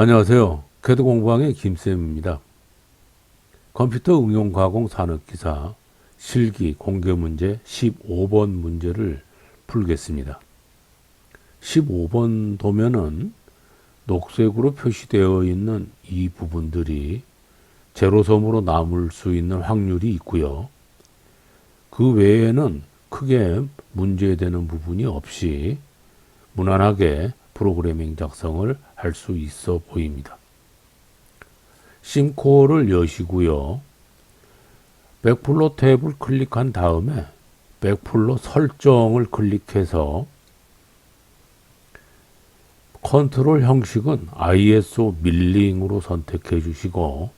안녕하세요. 캐드 공방의 김쌤입니다. 컴퓨터 응용 가공 산업기사 실기 공개 문제 15번 문제를 풀겠습니다. 15번 도면은 녹색으로 표시되어 있는 이 부분들이 제로섬으로 남을 수 있는 확률이 있고요. 그 외에는 크게 문제되는 부분이 없이 무난하게 프로그래밍 작성을 할 수 있어 보입니다. 심코어를 여시고요. 백플로 탭을 클릭한 다음에 백플로 설정을 클릭해서 컨트롤 형식은 ISO 밀링으로 선택해 주시고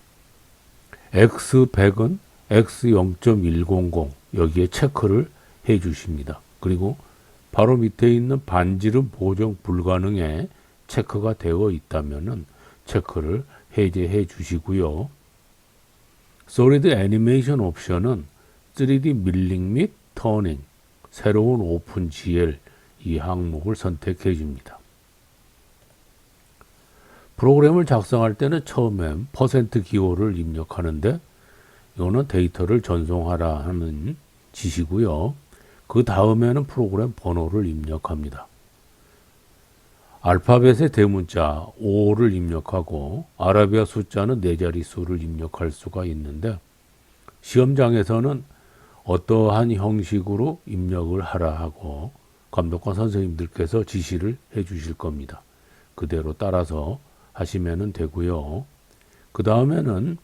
X100은 X0.100 여기에 체크를 해 주십니다. 그리고 바로 밑에 있는 반지름 보정 불가능에 체크가 되어 있다면 체크를 해제해 주시고요. 솔리드 애니메이션 옵션은 3D 밀링 및 터닝, 새로운 오픈 GL 이 항목을 선택해 줍니다. 프로그램을 작성할 때는 처음엔 퍼센트 기호를 입력하는데 이거는 데이터를 전송하라 하는 지시고요. 그 다음에는 프로그램 번호를 입력합니다. 알파벳의 대문자 5를 입력하고 아라비아 숫자는 4자릿수를 입력할 수가 있는데 시험장에서는 어떠한 형식으로 입력을 하라 하고 감독관 선생님들께서 지시를 해 주실 겁니다. 그대로 따라서 하시면 되고요. 그 다음에는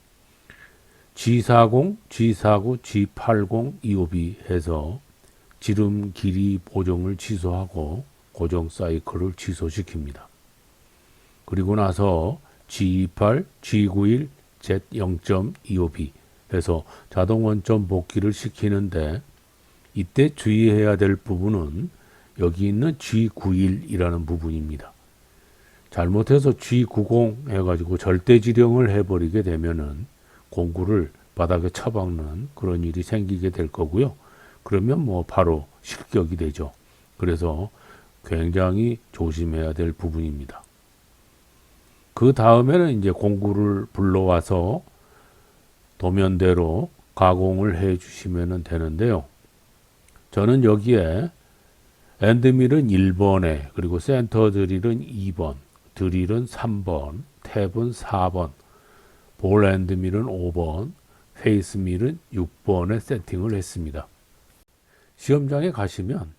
G40, G49, G80, EOB 해서 지름 길이 보정을 취소하고 고정 사이클을 취소시킵니다. 그리고 나서 G28, G91, Z0.25B 해서 자동 원점 복귀를 시키는데 이때 주의해야 될 부분은 여기 있는 G91이라는 부분입니다. 잘못해서 G90 해가지고 절대지령을 해버리게 되면은 공구를 바닥에 처박는 그런 일이 생기게 될 거고요. 그러면 바로 실격이 되죠. 그래서 굉장히 조심해야 될 부분입니다. 그 다음에는 이제 공구를 불러와서 도면대로 가공을 해 주시면 되는데요. 저는 여기에 엔드밀은 1번에 그리고 센터 드릴은 2번, 드릴은 3번, 탭은 4번, 볼 엔드밀은 5번, 페이스 밀은 6번에 세팅을 했습니다. 시험장에 가시면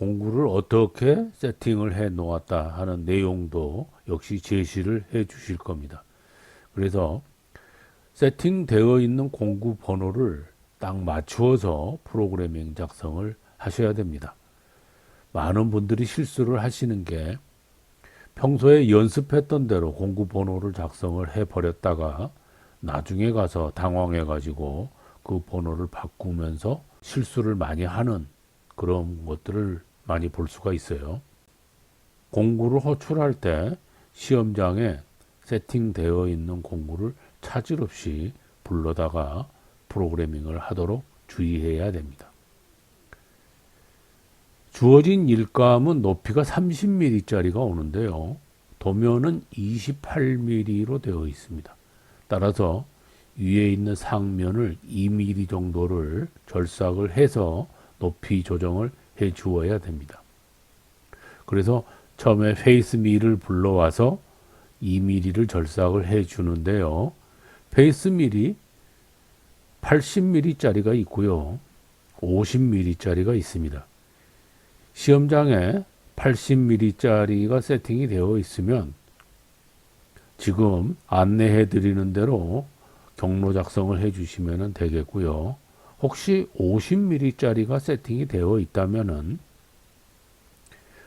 공구를 어떻게 세팅을 해 놓았다 하는 내용도 역시 제시를 해 주실 겁니다. 그래서 세팅되어 있는 공구 번호를 딱 맞추어서 프로그래밍 작성을 하셔야 됩니다. 많은 분들이 실수를 하시는 게 평소에 연습했던 대로 공구 번호를 작성을 해 버렸다가 나중에 가서 당황해 가지고 그 번호를 바꾸면서 실수를 많이 하는 그런 것들을 많이 볼 수가 있어요. 공구를 호출할 때 시험장에 세팅되어 있는 공구를 차질 없이 불러다가 프로그래밍을 하도록 주의해야 됩니다. 주어진 일감은 높이가 30mm짜리가 오는데요. 도면은 28mm로 되어 있습니다. 따라서 위에 있는 상면을 2mm 정도를 절삭을 해서 높이 조정을 해 주어야 됩니다. 그래서 처음에 페이스 밀을 불러와서 2mm를 절삭을 해 주는데요. 페이스 밀이 80mm짜리가 있고요. 50mm짜리가 있습니다. 시험장에 80mm짜리가 세팅이 되어 있으면 지금 안내해 드리는 대로 경로 작성을 해 주시면 되겠고요. 혹시 50mm짜리가 세팅이 되어 있다면은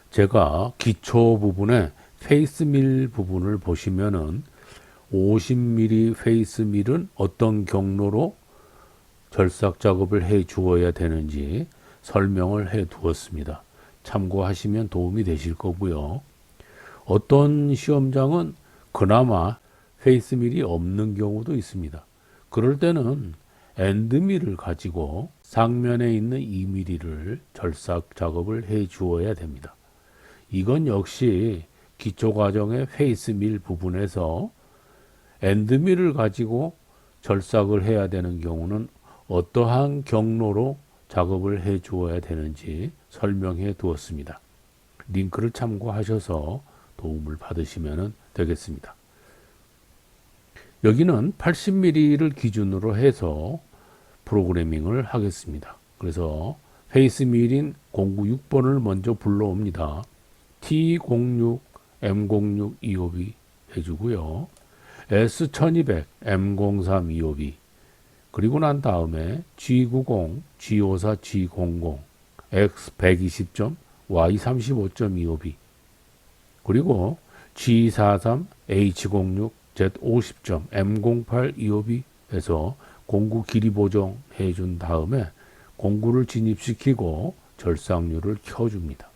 제가 기초 부분에 페이스 밀 부분을 보시면은 50mm 페이스 밀은 어떤 경로로 절삭 작업을 해 주어야 되는지 설명을 해 두었습니다. 참고하시면 도움이 되실 거고요. 어떤 시험장은 그나마 페이스 밀이 없는 경우도 있습니다. 그럴 때는 엔드밀을 가지고 상면에 있는 2mm를 절삭 작업을 해 주어야 됩니다. 이건 역시 기초과정의 페이스밀 부분에서 엔드밀을 가지고 절삭을 해야 되는 경우는 어떠한 경로로 작업을 해 주어야 되는지 설명해 두었습니다. 링크를 참고하셔서 도움을 받으시면 되겠습니다. 여기는 80mm를 기준으로 해서 프로그래밍을 하겠습니다. 그래서 페이스밀인 096번을 먼저 불러옵니다. T06, M06, EOB 해주고요. S1200, M03, EOB. 그리고 난 다음에 G90, G54, G00, X120점, Y35점, EOB. 그리고 G43, H06, Z50점, M08, EOB 해서 공구 길이 보정해 준 다음에 공구를 진입시키고 절삭률을 켜줍니다.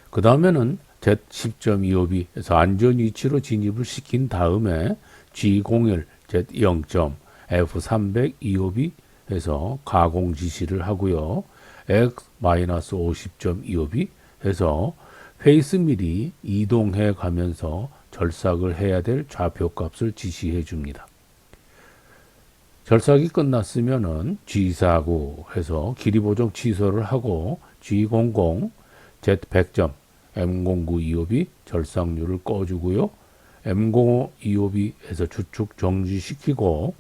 그 다음에는 Z10점 EOB 해서 안전 위치로 진입을 시킨 다음에 G01, Z0점, F300 EOB 해서 가공 지시를 하고요. X-50점 EOB 해서 페이스밀이 이동해 가면서 절삭을 해야 될 좌표 값을 지시해 줍니다. 절삭이 끝났으면은 G49 해서 길이 보정 취소를 하고 G00, Z100점, M09 EOB 절삭률을 꺼주고요. M05 EOB 해서 주축 정지시키고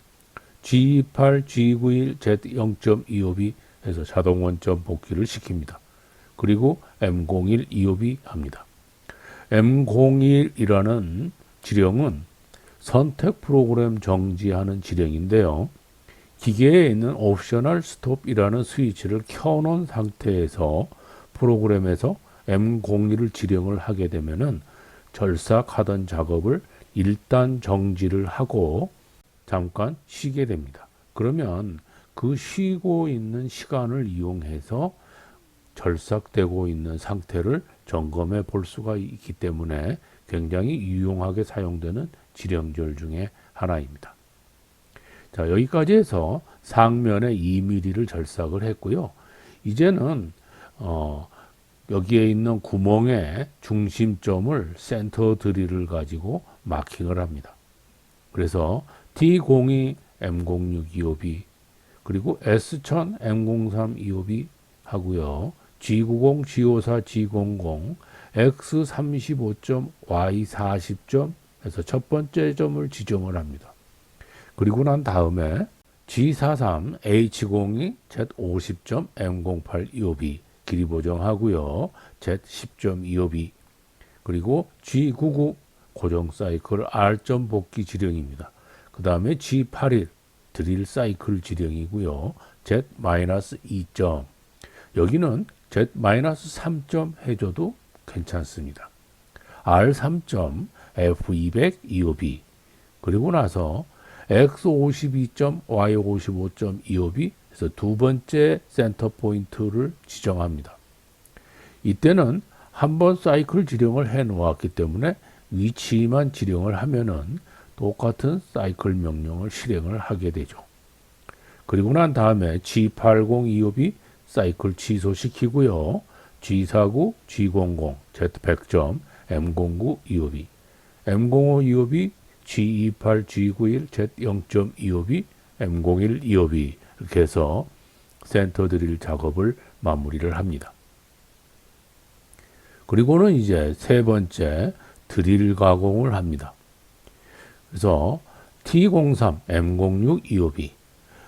G28, G91, Z0점 EOB 해서 자동 원점 복귀를 시킵니다. 그리고 M01 EOB 합니다. M01이라는 지령은 선택 프로그램 정지하는 지령인데요. 기계에 있는 옵셔널 스톱이라는 스위치를 켜놓은 상태에서 프로그램에서 M01을 지령을 하게 되면은 절삭하던 작업을 일단 정지를 하고 잠깐 쉬게 됩니다. 그러면 그 쉬고 있는 시간을 이용해서 절삭되고 있는 상태를 점검해 볼 수가 있기 때문에 굉장히 유용하게 사용되는 지령절 중에 하나입니다. 자, 여기까지 해서 상면에 2mm를 절삭을 했고요. 이제는 여기에 있는 구멍의 중심점을 센터 드릴을 가지고 마킹을 합니다. 그래서 T02, M06 EOB 그리고 S1000, M03 EOB 하고요. G90, G54, G00, X35점, Y40점 해서 첫 번째 점을 지정을 합니다. 그리고 난 다음에 G43, H02, Z50점, M08 EOB 길이 보정하고요. Z10점 EOB 그리고 G99 고정 사이클 R점 복귀 지령입니다. 그 다음에 G81 드릴 사이클 지령이고요. Z-2점 여기는 Z-3점 해줘도 괜찮습니다. R3점 F200 EOB 그리고 나서 X52점 Y55점 EOB 그래서 두 번째 센터 포인트를 지정합니다. 이때는 한번 사이클 지령을 해 놓았기 때문에 위치만 지령을 하면은 똑같은 사이클 명령을 실행을 하게 되죠. 그리고 난 다음에 G80 EOB 사이클 취소시키고요. G49, G00, Z100점, M09 EOB, M05 EOB, G28, G91, Z0점 EOB, M01 EOB 이렇게 해서 센터 드릴 작업을 마무리를 합니다. 그리고는 이제 세 번째 드릴 가공을 합니다. 그래서 T03, M06 EOB,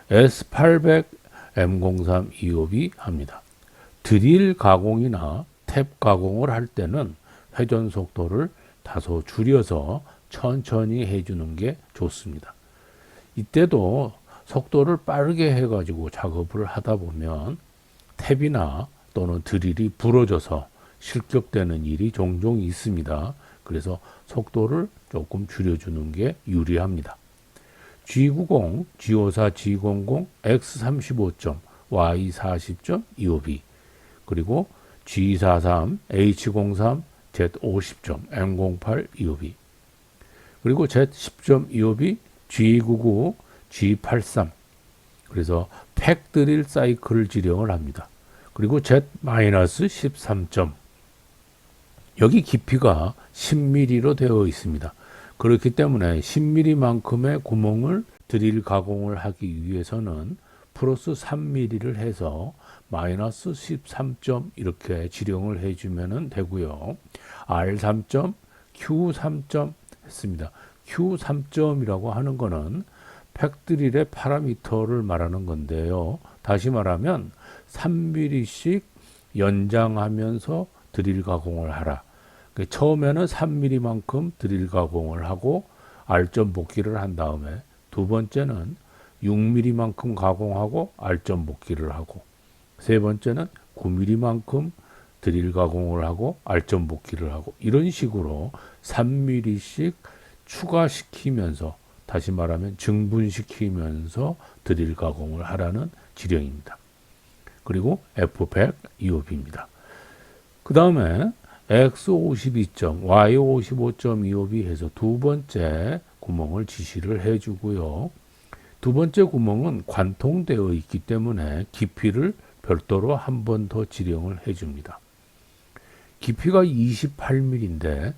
S800, M03 EOB 합니다. 드릴 가공이나 탭 가공을 할 때는 회전 속도를 다소 줄여서 천천히 해주는 게 좋습니다. 이때도 속도를 빠르게 해가지고 작업을 하다 보면 탭이나 또는 드릴이 부러져서 실격되는 일이 종종 있습니다. 그래서 속도를 조금 줄여주는 게 유리합니다. G90, G54, G00, X35점, Y40점, EOB 그리고 G43, H03, Z50점, M08, EOB 그리고 Z10점 EOB, G99, G83 그래서 팩 드릴 사이클 지령을 합니다. 그리고 Z-13점 여기 깊이가 10mm로 되어 있습니다. 그렇기 때문에 10mm만큼의 구멍을 드릴 가공을 하기 위해서는 플러스 3mm를 해서 마이너스 13점 이렇게 지령을 해주면 되고요. R3점, Q3점 했습니다. Q3점이라고 하는 거는 팩드릴의 파라미터를 말하는 건데요. 다시 말하면 3mm씩 연장하면서 드릴 가공을 하라. 처음에는 3mm만큼 드릴 가공을 하고 R점 복귀를 한 다음에 두 번째는 6mm만큼 가공하고 R점 복귀를 하고 세 번째는 9mm만큼 드릴 가공을 하고 R점 복귀를 하고 이런 식으로 3mm씩 추가시키면서 다시 말하면 증분시키면서 드릴 가공을 하라는 지령입니다. 그리고 F100 EOB입니다. 그 다음에 X52점, Y55.25B 해서 두 번째 구멍을 지시를 해주고요. 두 번째 구멍은 관통되어 있기 때문에 깊이를 별도로 한 번 더 지령을 해줍니다. 깊이가 28mm인데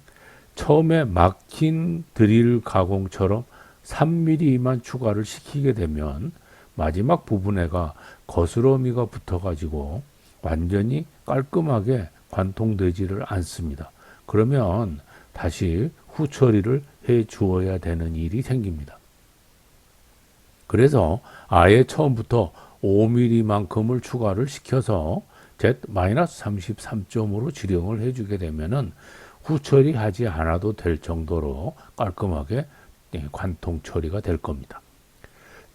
처음에 막힌 드릴 가공처럼 3mm만 추가를 시키게 되면 마지막 부분에가 거스러미가 붙어가지고 완전히 깔끔하게 관통되지를 않습니다. 그러면 다시 후처리를 해 주어야 되는 일이 생깁니다. 그래서 아예 처음부터 5mm만큼을 추가를 시켜서 Z-33점으로 지령을 해주게 되면은 후처리하지 않아도 될 정도로 깔끔하게 관통 처리가 될 겁니다.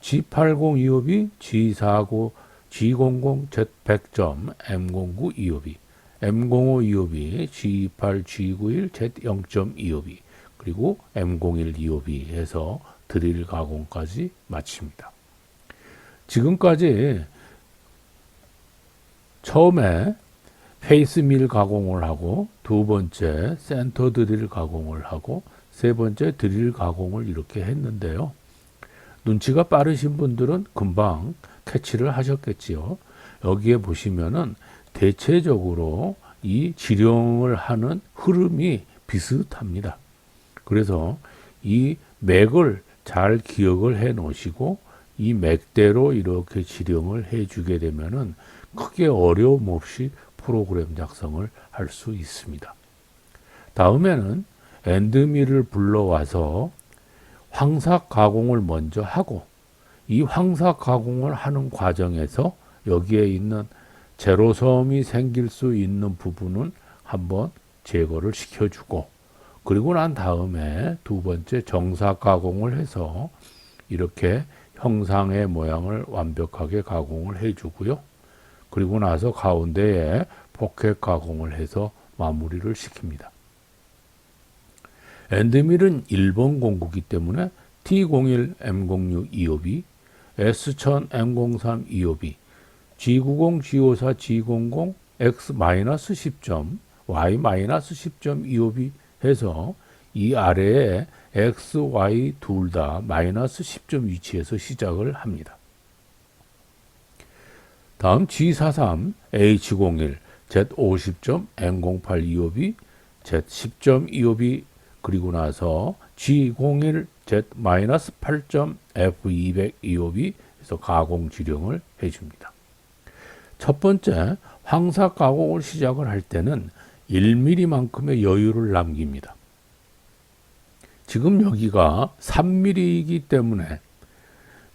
G80 EOB, G40, G00, Z100점, M09 EOB, M05 EOB, G28, G91, Z0점 EOB, 그리고 M01 EOB 해서 드릴 가공까지 마칩니다. 지금까지 처음에 페이스 밀 가공을 하고 두 번째 센터 드릴 가공을 하고 세 번째 드릴 가공을 이렇게 했는데요. 눈치가 빠르신 분들은 금방 캐치를 하셨겠지요. 여기에 보시면은 대체적으로 이 지령을 하는 흐름이 비슷합니다. 그래서 이 맥을 잘 기억을 해 놓으시고 이 맥대로 이렇게 지령을 해 주게 되면은 크게 어려움 없이 프로그램 작성을 할 수 있습니다. 다음에는 엔드밀을 불러와서 황삭 가공을 먼저 하고 이 황삭 가공을 하는 과정에서 여기에 있는 제로섬이 생길 수 있는 부분은 한번 제거를 시켜주고 그리고 난 다음에 두 번째 정삭 가공을 해서 이렇게 형상의 모양을 완벽하게 가공을 해주고요. 그리고 나서 가운데에 포켓 가공을 해서 마무리를 시킵니다. 엔드밀은 1번 공구기 때문에 T01 M06 EOB, S1000 M03 EOB, G90 G54 G00 X-10점, Y-10점 EOB 해서 이 아래에 X, Y 둘 다 마이너스 10점 위치에서 시작을 합니다. 다음 G43 H01 Z50점 M08 EOB, Z10점 EOB 그리고 나서 G01 Z-8점 F200 EOB 해서 가공 지령을 해줍니다. 첫 번째 황삭 가공을 시작을 할 때는 1mm만큼의 여유를 남깁니다. 지금 여기가 3mm이기 때문에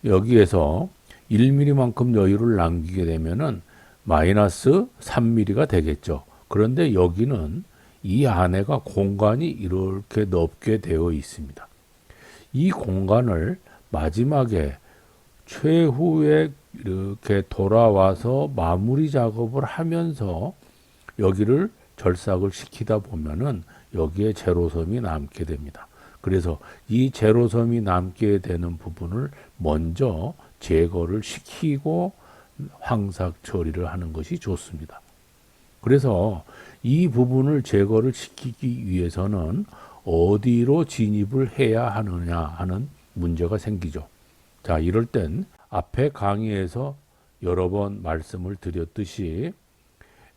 여기에서 1mm만큼 여유를 남기게 되면은 마이너스 3mm가 되겠죠. 그런데 여기는 이 안에가 공간이 이렇게 넓게 되어 있습니다. 이 공간을 마지막에 최후에 이렇게 돌아와서 마무리 작업을 하면서 여기를 절삭을 시키다 보면은 여기에 제로섬이 남게 됩니다. 그래서 이 제로섬이 남게 되는 부분을 먼저 제거를 시키고 황삭 처리를 하는 것이 좋습니다. 그래서 이 부분을 제거를 시키기 위해서는 어디로 진입을 해야 하느냐 하는 문제가 생기죠. 자, 이럴 땐 앞에 강의에서 여러 번 말씀을 드렸듯이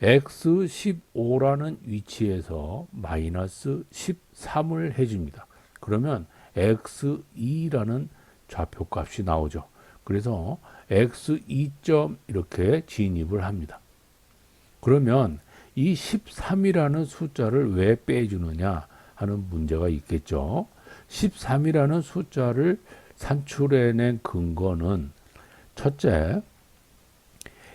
x15라는 위치에서 마이너스 13을 해줍니다. 그러면 x2라는 좌표값이 나오죠. 그래서 x2점 이렇게 진입을 합니다. 그러면 이 13이라는 숫자를 왜 빼주느냐 하는 문제가 있겠죠. 13이라는 숫자를 산출해낸 근거는 첫째,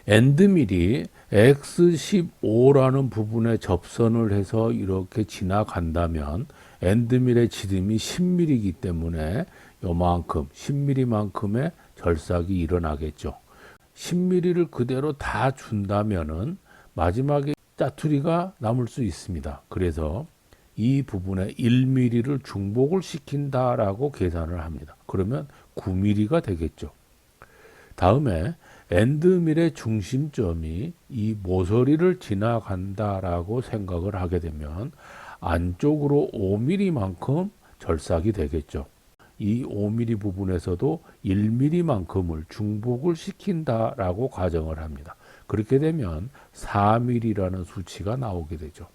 엔드밀이 x15라는 부분에 접선을 해서 이렇게 지나간다면 엔드밀의 지름이 10mm이기 때문에 요만큼 10mm만큼의 절삭이 일어나겠죠. 10mm를 그대로 다 준다면은 마지막에 짜투리가 남을 수 있습니다. 그래서 이 부분에 1mm를 중복을 시킨다라고 계산을 합니다. 그러면 9mm가 되겠죠. 다음에 엔드밀의 중심점이 이 모서리를 지나간다라고 생각을 하게 되면 안쪽으로 5mm만큼 절삭이 되겠죠. 이 5mm 부분에서도 1mm만큼을 중복을 시킨다라고 가정을 합니다. 그렇게 되면 4mm라는 수치가 나오게 되죠.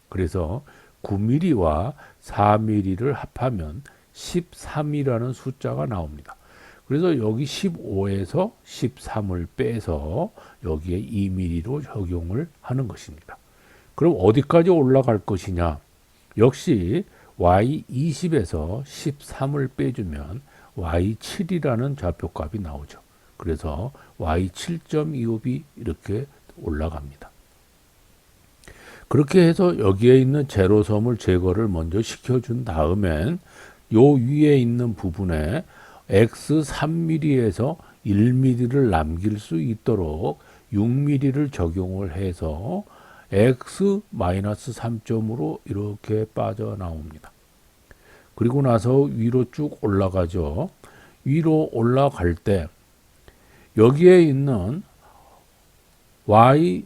그래서 9mm와 4mm를 합하면 13이라는 숫자가 나옵니다. 그래서 여기 15에서 13을 빼서 여기에 2mm로 적용을 하는 것입니다. 그럼 어디까지 올라갈 것이냐? 역시 y20에서 13을 빼주면 y7이라는 좌표값이 나오죠. 그래서 y7.25이 이렇게 올라갑니다. 그렇게 해서 여기에 있는 제로섬을 제거를 먼저 시켜준 다음엔 요 위에 있는 부분에 x 3mm에서 1mm를 남길 수 있도록 6mm를 적용을 해서 x-3점으로 이렇게 빠져나옵니다. 그리고 나서 위로 쭉 올라가죠. 위로 올라갈 때 여기에 있는 y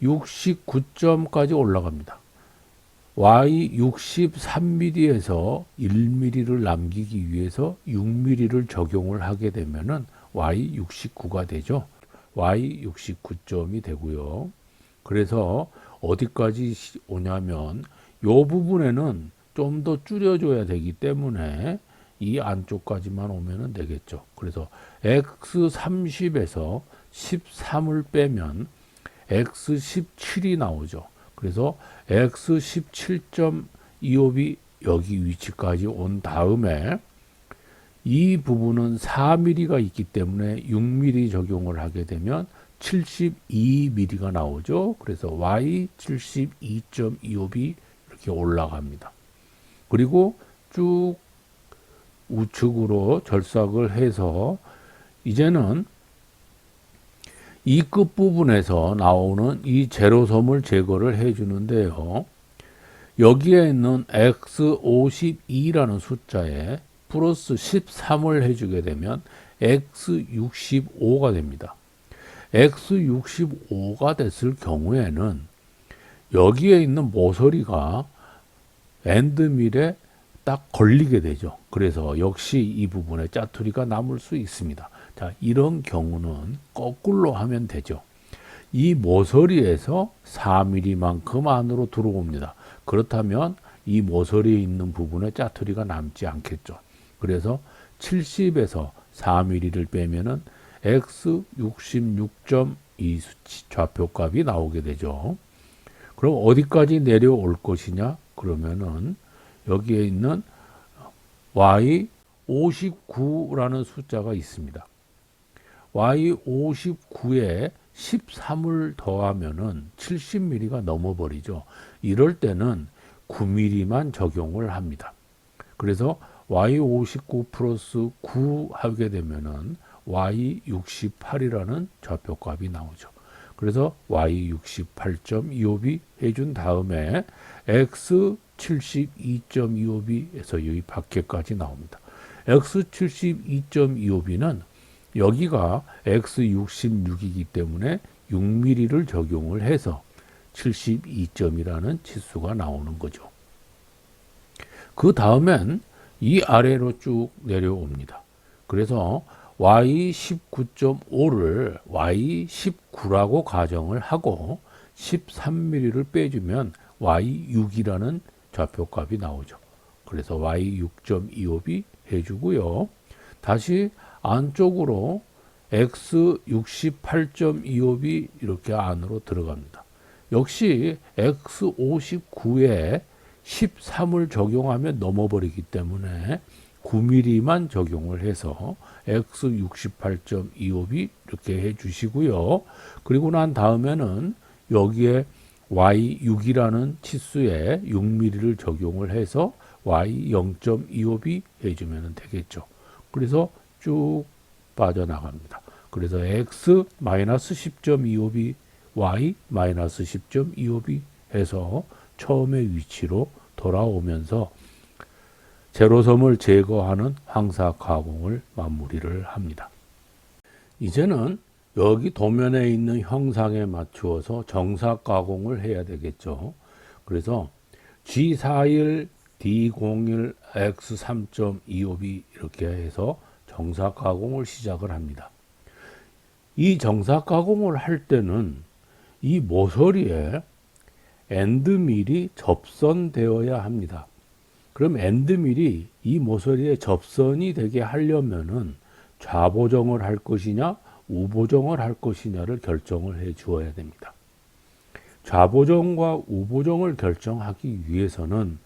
69점까지 올라갑니다. y 63mm에서 1mm를 남기기 위해서 6mm를 적용을 하게 되면은 y 69가 되죠. y 69점이 되고요. 그래서 어디까지 오냐면 요 부분에는 좀 더 줄여줘야 되기 때문에 이 안쪽까지만 오면 되겠죠. 그래서 x30에서 13을 빼면 x17이 나오죠. 그래서 x17.25이 여기 위치까지 온 다음에 이 부분은 4mm가 있기 때문에 6mm 적용을 하게 되면 72mm가 나오죠. 그래서 y 72.25이 이렇게 올라갑니다. 그리고 쭉 우측으로 절삭을 해서 이제는 이 끝부분에서 나오는 이 제로섬을 제거를 해 주는데요. 여기에 있는 x52라는 숫자에 플러스 13을 해주게 되면 x65가 됩니다. x65가 됐을 경우에는 여기에 있는 모서리가 엔드밀에 딱 걸리게 되죠. 그래서 역시 이 부분에 짜투리가 남을 수 있습니다. 자, 이런 경우는 거꾸로 하면 되죠. 이 모서리에서 4mm만큼 안으로 들어옵니다. 그렇다면 이 모서리에 있는 부분에 짜투리가 남지 않겠죠. 그래서 70에서 4mm를 빼면은 x66.2 수치 좌표값이 나오게 되죠. 그럼 어디까지 내려올 것이냐? 그러면은 여기에 있는 y59라는 숫자가 있습니다. y59에 13을 더하면은 70mm가 넘어버리죠. 이럴 때는 9mm만 적용을 합니다. 그래서 y59 플러스 9 하게 되면은 y68이라는 좌표값이 나오죠. 그래서 y68.25b 해준 다음에 x72.25b에서 여기 밖에까지 나옵니다. x72.25b는 여기가 x66이기 때문에 6mm를 적용을 해서 72점이라는 치수가 나오는 거죠. 그 다음엔 이 아래로 쭉 내려옵니다. 그래서 y19.5를 y19라고 가정을 하고 13mm를 빼주면 y6이라는 좌표값이 나오죠. 그래서 y6.25b 해주고요. 다시 안쪽으로 x 68.25b 이렇게 안으로 들어갑니다. 역시 x 59에 13을 적용하면 넘어버리기 때문에 9mm만 적용을 해서 x 68.25b 이렇게 해주시고요. 그리고 난 다음에는 여기에 y6이라는 치수에 6mm를 적용을 해서 y 0.25b 해주면 되겠죠. 그래서 쭉 빠져나갑니다. 그래서 x 10.25b, y 10.25b 해서 처음의 위치로 돌아오면서 제로섬을 제거하는 황사 가공을 마무리를 합니다. 이제는 여기 도면에 있는 형상에 맞추어서 정사 가공을 해야 되겠죠. 그래서 G41, D01, X3.25b 이렇게 해서 정사 가공을 시작을 합니다. 이 정사 가공을 할 때는 이 모서리에 엔드밀이 접선되어야 합니다. 그럼 엔드밀이 이 모서리에 접선이 되게 하려면은 좌보정을 할 것이냐 우보정을 할 것이냐를 결정을 해 주어야 됩니다. 좌보정과 우보정을 결정하기 위해서는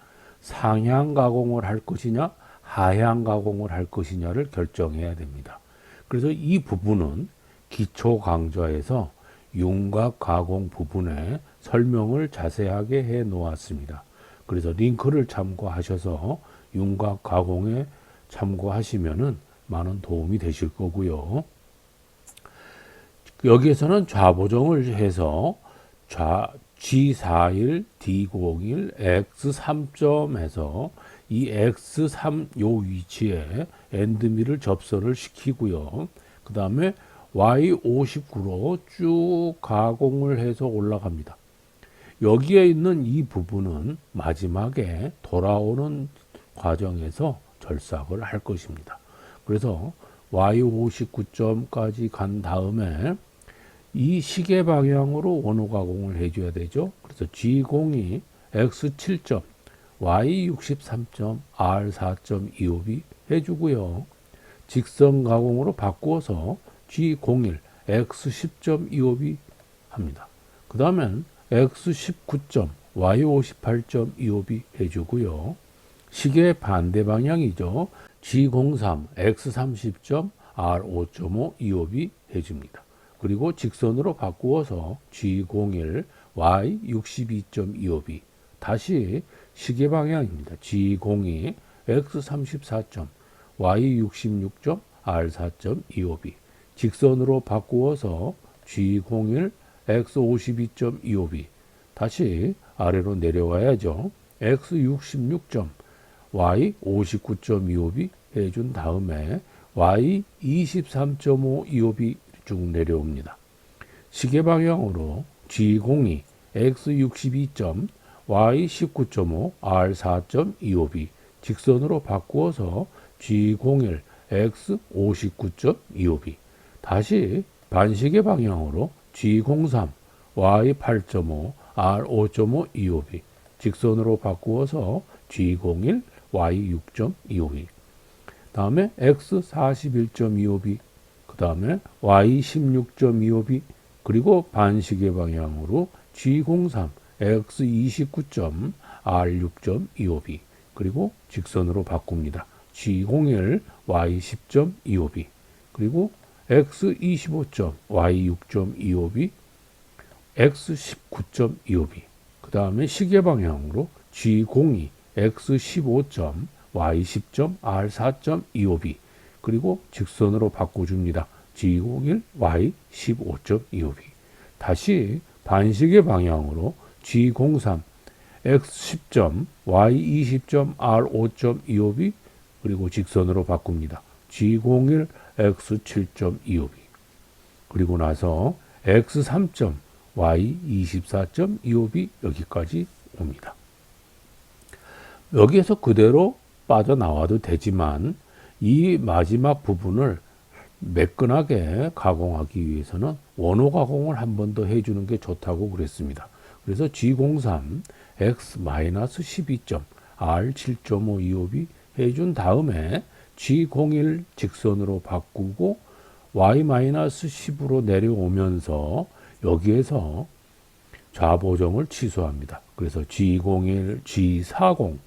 상향 가공을 할 것이냐 하향 가공을 할 것이냐를 결정해야 됩니다. 그래서 이 부분은 기초 강좌에서 윤곽 가공 부분에 설명을 자세하게 해 놓았습니다. 그래서 링크를 참고하셔서 윤곽 가공에 참고하시면은 많은 도움이 되실 거고요. 여기에서는 좌보정을 해서 G41, D01, X3점 해서 이 X3 요 위치에 엔드밀을 접선을 시키고요. 그 다음에 Y59로 쭉 가공을 해서 올라갑니다. 여기에 있는 이 부분은 마지막에 돌아오는 과정에서 절삭을 할 것입니다. 그래서 Y59점까지 간 다음에 이 시계 방향으로 원호 가공을 해줘야 되죠. 그래서 G02, X7점, Y63점, R4.25b 해주고요. 직선 가공으로 바꾸어서 G01, X10.25b 합니다. 그 다음엔 X19점, Y58.25b 해주고요. 시계 반대 방향이죠. G03, X30점, R5.5, 25b 해줍니다. 그리고 직선으로 바꾸어서 G01, Y62.25b 다시 시계 방향입니다. G02, X34점, Y66점, R4.25b 직선으로 바꾸어서 G01, X52.25b 다시 아래로 내려와야죠. X66점, Y59.25b 해준 다음에 Y23.5, 25b 쭉 내려옵니다. 시계 방향으로 G02, X62점, Y19.5, R4.25b 직선으로 바꾸어서 G01, X59.25b 다시 반시계 방향으로 G03, Y8.5, R5.5, 25b 직선으로 바꾸어서 G01, Y6.25b 다음에 X41.25b 그 다음에 Y16.25b 그리고 반시계 방향으로 G03, X29점, R6.25b 그리고 직선으로 바꿉니다. G01, Y10.25b 그리고 X25점, Y6.25b, X19.25b 그 다음에 시계 방향으로 G02, X15점, Y10점, R4.25b 그리고 직선으로 바꿔줍니다. G01, Y15.25b 다시 반시계 방향으로 G03, X10점, Y20점, R5.25b 그리고 직선으로 바꿉니다. G01, X7.25b 그리고 나서 X3점, Y24.25b 여기까지 옵니다. 여기에서 그대로 빠져나와도 되지만 이 마지막 부분을 매끈하게 가공하기 위해서는 원호 가공을 한 번 더 해주는 게 좋다고 그랬습니다. 그래서 G03 X-12점 R 7.525B 해준 다음에 G01 직선으로 바꾸고 Y-10으로 내려오면서 여기에서 좌보정을 취소합니다. 그래서 G01, G40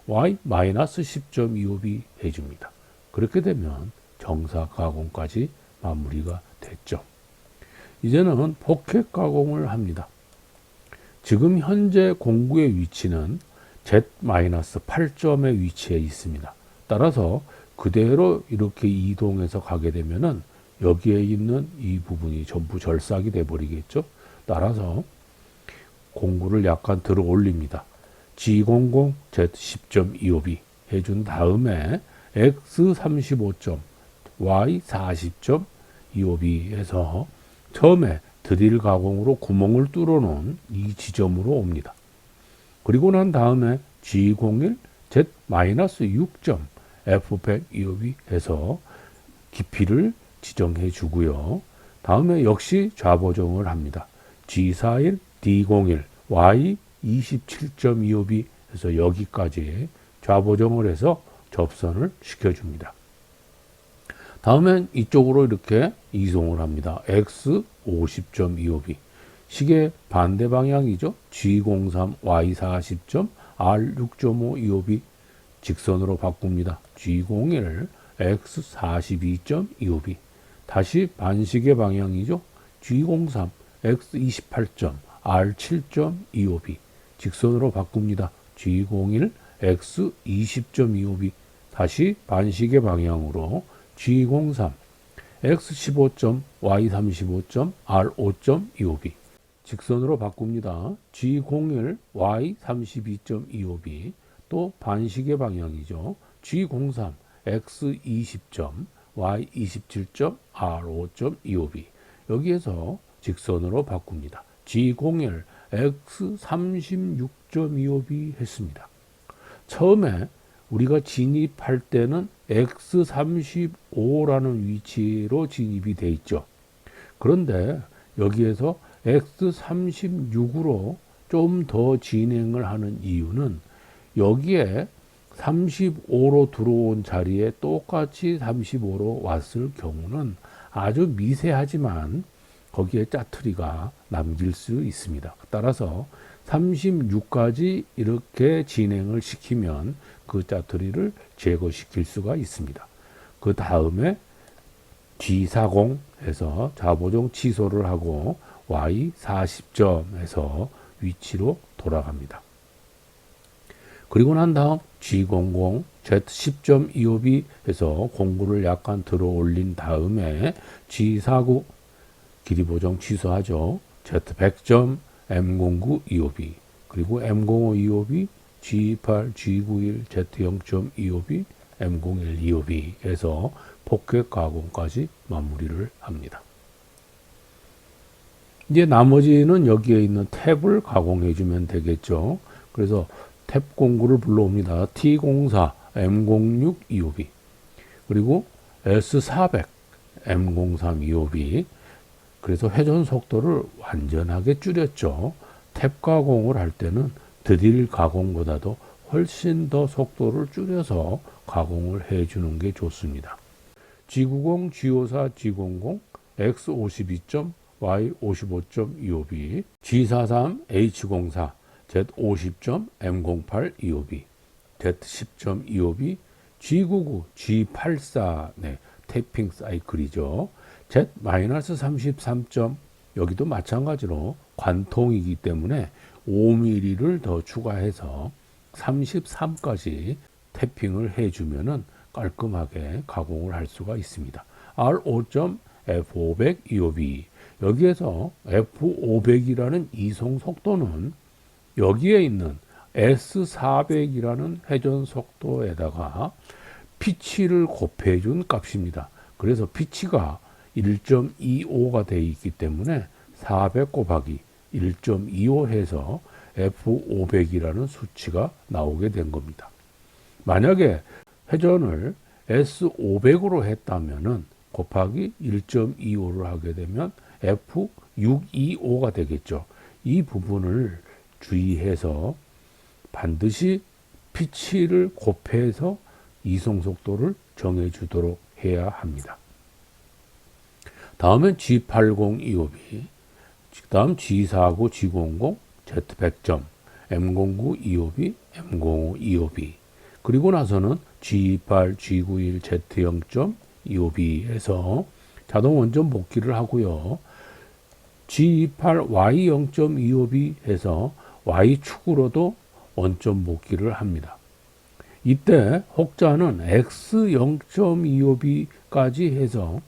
Y-10.25B 해줍니다. 그렇게 되면 정사 가공까지 마무리가 됐죠. 이제는 포켓 가공을 합니다. 지금 현재 공구의 위치는 Z-8점의 위치에 있습니다. 따라서 그대로 이렇게 이동해서 가게 되면은 여기에 있는 이 부분이 전부 절삭이 돼 버리겠죠. 따라서 공구를 약간 들어 올립니다. G00 Z10.25B 해준 다음에 X35점 Y40.25B 해서 처음에 드릴 가공으로 구멍을 뚫어 놓은 이 지점으로 옵니다. 그리고 난 다음에 G01 Z-6점 F100.25B 해서 깊이를 지정해 주고요. 다음에 역시 좌보정을 합니다. G41 D01 Y27.25B 해서 여기까지 좌보정을 해서 접선을 시켜줍니다. 다음엔 이쪽으로 이렇게 이송을 합니다. X50.25B 시계 반대 방향이죠. G03 Y40점 R6.525B 직선으로 바꿉니다. G01 X42.25B 다시 반시계 방향이죠. G03 X28점 R7.25B 직선으로 바꿉니다. G01 X20.25B 다시 반시계 방향으로 G03 X15점 Y35점 R5.25B 직선으로 바꿉니다. G01 Y32.25B 또 반시계 방향이죠. G03 X20점 Y27점 R5.25B 여기에서 직선으로 바꿉니다. G01 X36.25B 했습니다. 처음에 우리가 진입할 때는 X35라는 위치로 진입이 돼 있죠. 그런데 여기에서 X36으로 좀 더 진행을 하는 이유는 여기에 35로 들어온 자리에 똑같이 35로 왔을 경우는 아주 미세하지만 거기에 짜투리가 남길 수 있습니다. 따라서 36까지 이렇게 진행을 시키면 그 짜투리를 제거시킬 수가 있습니다. 그 다음에 G40 해서 좌보정 취소를 하고 Y40점에서 위치로 돌아갑니다. 그리고 난 다음 G00 Z10.25B 해서 공구를 약간 들어 올린 다음에 G49 길이 보정 취소하죠. Z100점 M09 25B 그리고 M05 25B G28 G91 Z0.25B M01 25B 해서 포켓 가공까지 마무리를 합니다. 이제 나머지는 여기에 있는 탭을 가공해 주면 되겠죠. 그래서 탭 공구를 불러옵니다. T04 M06 25B 그리고 S400 M03 25B 그래서 회전 속도를 완전하게 줄였죠. 탭 가공을 할 때는 드릴 가공보다도 훨씬 더 속도를 줄여서 가공을 해주는 게 좋습니다. G90, G54, G00, X52점, Y55.25B, G43, H04, Z50점, M08, 25B, Z10.25B, G99, G84, 네, 태핑 사이클이죠. Z-33점, 여기도 마찬가지로 관통이기 때문에 5mm를 더 추가해서 33까지 태핑을 해주면은 깔끔하게 가공을 할 수가 있습니다. R5점 F500 EOB 여기에서 F500이라는 이송 속도는 여기에 있는 S400이라는 회전 속도에다가 피치를 곱해준 값입니다. 그래서 피치가 1.25가 되어 있기 때문에 400 곱하기 1.25 해서 F500이라는 수치가 나오게 된 겁니다. 만약에 회전을 S500으로 했다면은 곱하기 1.25를 하게 되면 F625가 되겠죠. 이 부분을 주의해서 반드시 피치를 곱해서 이송속도를 정해주도록 해야 합니다. 다음은 G8025B, 다음 G49, G00, Z100점, M09, 25B, M05, 25B, 그리고 나서는 G28, G91, Z0점, 25B에서 자동 원점 복귀를 하고요. G28, Y0.25B에서 Y축으로도 원점 복귀를 합니다. 이때 혹자는 X0.25B까지 해서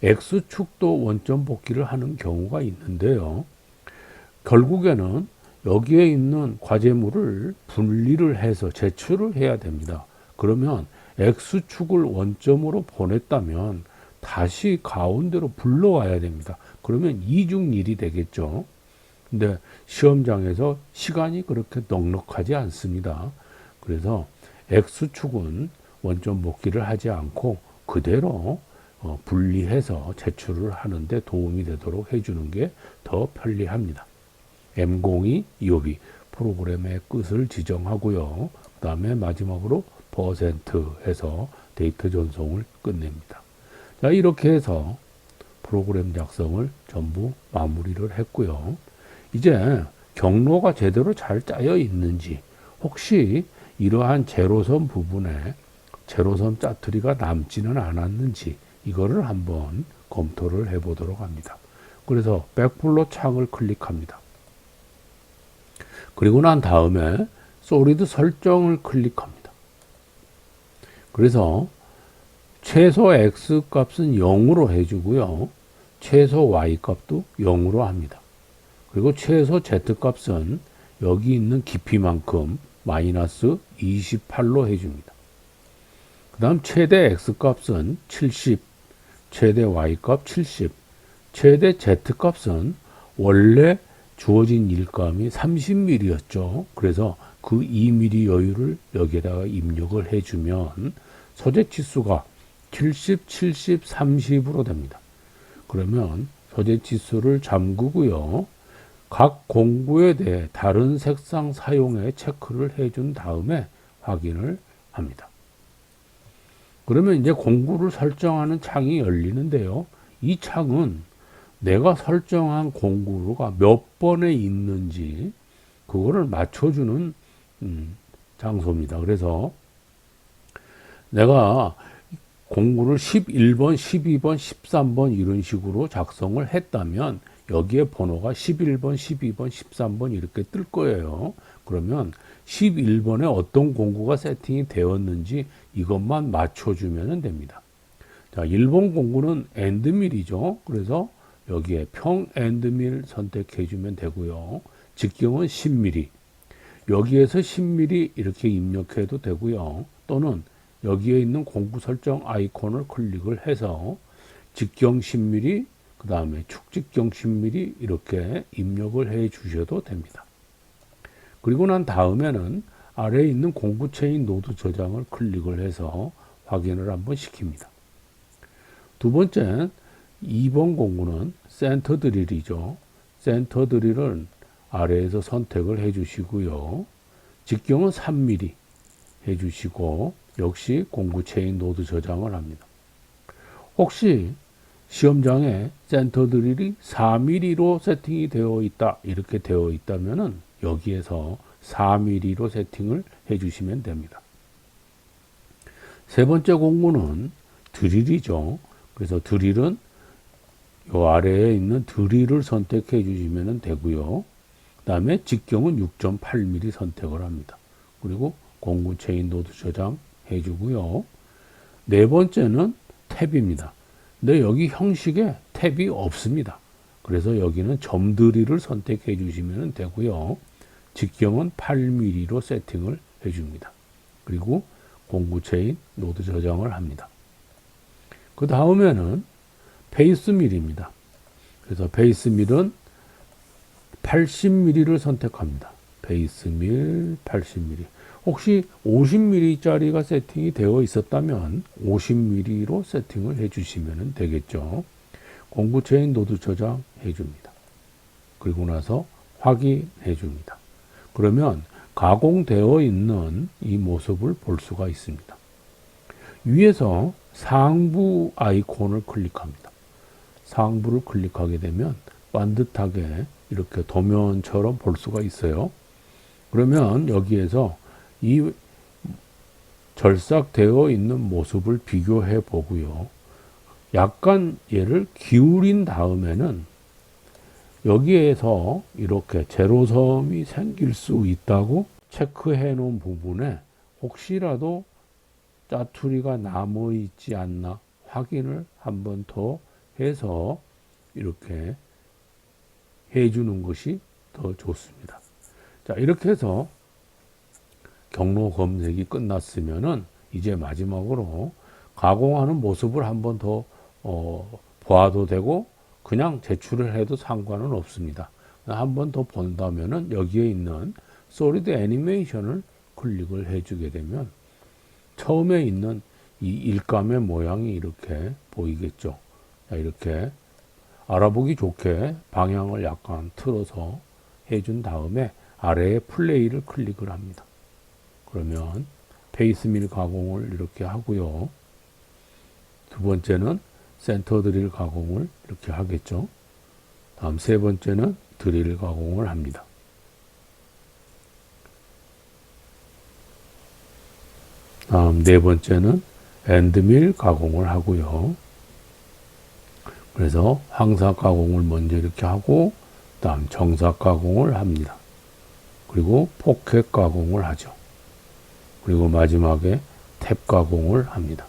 X축도 원점 복귀를 하는 경우가 있는데요. 결국에는 여기에 있는 과제물을 분리를 해서 제출을 해야 됩니다. 그러면 X축을 원점으로 보냈다면 다시 가운데로 불러와야 됩니다. 그러면 이중일이 되겠죠. 근데 시험장에서 시간이 그렇게 넉넉하지 않습니다. 그래서 X축은 원점 복귀를 하지 않고 그대로 분리해서 제출을 하는데 도움이 되도록 해주는 게 더 편리합니다. M02, 25B 프로그램의 끝을 지정하고요. 그 다음에 마지막으로 %해서 데이터 전송을 끝냅니다. 자, 이렇게 해서 프로그램 작성을 전부 마무리를 했고요. 이제 경로가 제대로 잘 짜여 있는지, 혹시 이러한 제로섬 부분에 제로섬 짜투리가 남지는 않았는지 이거를 한번 검토를 해 보도록 합니다. 그래서 백플로 창을 클릭합니다. 그리고 난 다음에 솔리드 설정을 클릭합니다. 그래서 최소 X 값은 0으로 해주고요. 최소 Y 값도 0으로 합니다. 그리고 최소 Z 값은 여기 있는 깊이만큼 마이너스 28로 해줍니다. 그 다음 최대 X 값은 70, 최대 Y 값 70, 최대 Z 값은 원래 주어진 일감이 30mm였죠. 그래서 그 2mm 여유를 여기에다가 입력을 해주면 소재 치수가 70, 70, 30으로 됩니다. 그러면 소재 치수를 잠그고요. 각 공구에 대해 다른 색상 사용에 체크를 해준 다음에 확인을 합니다. 그러면 이제 공구를 설정하는 창이 열리는데요. 이 창은 내가 설정한 공구가 몇 번에 있는지 그거를 맞춰주는 장소입니다. 그래서 내가 공구를 11번, 12번, 13번 이런 식으로 작성을 했다면 여기에 번호가 11번, 12번, 13번 이렇게 뜰 거예요. 그러면 11번에 어떤 공구가 세팅이 되었는지 이것만 맞춰주면 됩니다. 자, 1번 공구는 엔드밀이죠. 그래서 여기에 평 엔드밀 선택해주면 되고요. 직경은 10mm. 여기에서 10mm 이렇게 입력해도 되고요. 또는 여기에 있는 공구 설정 아이콘을 클릭을 해서 직경 10mm, 그 다음에 축직경 10mm 이렇게 입력을 해 주셔도 됩니다. 그리고 난 다음에는 아래에 있는 공구 체인 노드 저장을 클릭을 해서 확인을 한번 시킵니다. 두 번째, 2번 공구는 센터 드릴이죠. 센터 드릴은 아래에서 선택을 해 주시고요. 직경은 3mm 해 주시고 역시 공구 체인 노드 저장을 합니다. 혹시 시험장에 센터 드릴이 4mm로 세팅이 되어 있다, 이렇게 되어 있다면은 여기에서 4mm로 세팅을 해 주시면 됩니다. 세 번째 공구는 드릴이죠. 그래서 드릴은 요 아래에 있는 드릴을 선택해 주시면 되고요. 그 다음에 직경은 6.8mm 선택을 합니다. 그리고 공구 체인 노드 저장 해주고요. 네 번째는 탭입니다. 근데 여기 형식에 탭이 없습니다. 그래서 여기는 점 드릴을 선택해 주시면 되고요. 직경은 8mm로 세팅을 해줍니다. 그리고 공구 체인 노드 저장을 합니다. 그 다음에는 베이스 밀입니다. 그래서 베이스 밀은 80mm를 선택합니다. 베이스 밀 80mm. 혹시 50mm짜리가 세팅이 되어 있었다면 50mm로 세팅을 해 주시면 되겠죠. 공구 체인 노드 저장해 줍니다. 그리고 나서 확인해 줍니다. 그러면 가공되어 있는 이 모습을 볼 수가 있습니다. 위에서 상부 아이콘을 클릭합니다. 상부를 클릭하게 되면 반듯하게 이렇게 도면처럼 볼 수가 있어요. 그러면 여기에서 이 절삭되어 있는 모습을 비교해 보고요. 약간 얘를 기울인 다음에는 여기에서 이렇게 제로섬이 생길 수 있다고 체크해 놓은 부분에 혹시라도 짜투리가 남아 있지 않나 확인을 한 번 더 해서 이렇게 해주는 것이 더 좋습니다. 자, 이렇게 해서 경로 검색이 끝났으면은 이제 마지막으로 가공하는 모습을 한 번 더 봐도 되고 그냥 제출을 해도 상관은 없습니다. 한 번 더 본다면은 여기에 있는 솔리드 애니메이션을 클릭을 해주게 되면 처음에 있는 이 일감의 모양이 이렇게 보이겠죠. 자, 이렇게 알아보기 좋게 방향을 약간 틀어서 해준 다음에 아래에 플레이를 클릭을 합니다. 그러면 페이스밀 가공을 이렇게 하고요. 두 번째는 센터 드릴 가공을 이렇게 하겠죠. 다음 세 번째는 드릴 가공을 합니다. 다음 네 번째는 엔드밀 가공을 하고요. 그래서 황사 가공을 먼저 이렇게 하고 다음 정사 가공을 합니다. 그리고 포켓 가공을 하죠. 그리고 마지막에 탭 가공을 합니다.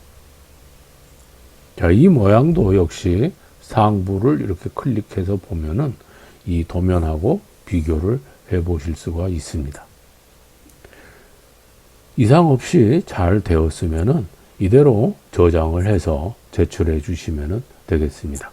자, 이 모양도 역시 상부를 이렇게 클릭해서 보면은 이 도면하고 비교를 해 보실 수가 있습니다. 이상 없이 잘 되었으면은 이대로 저장을 해서 제출해 주시면 되겠습니다.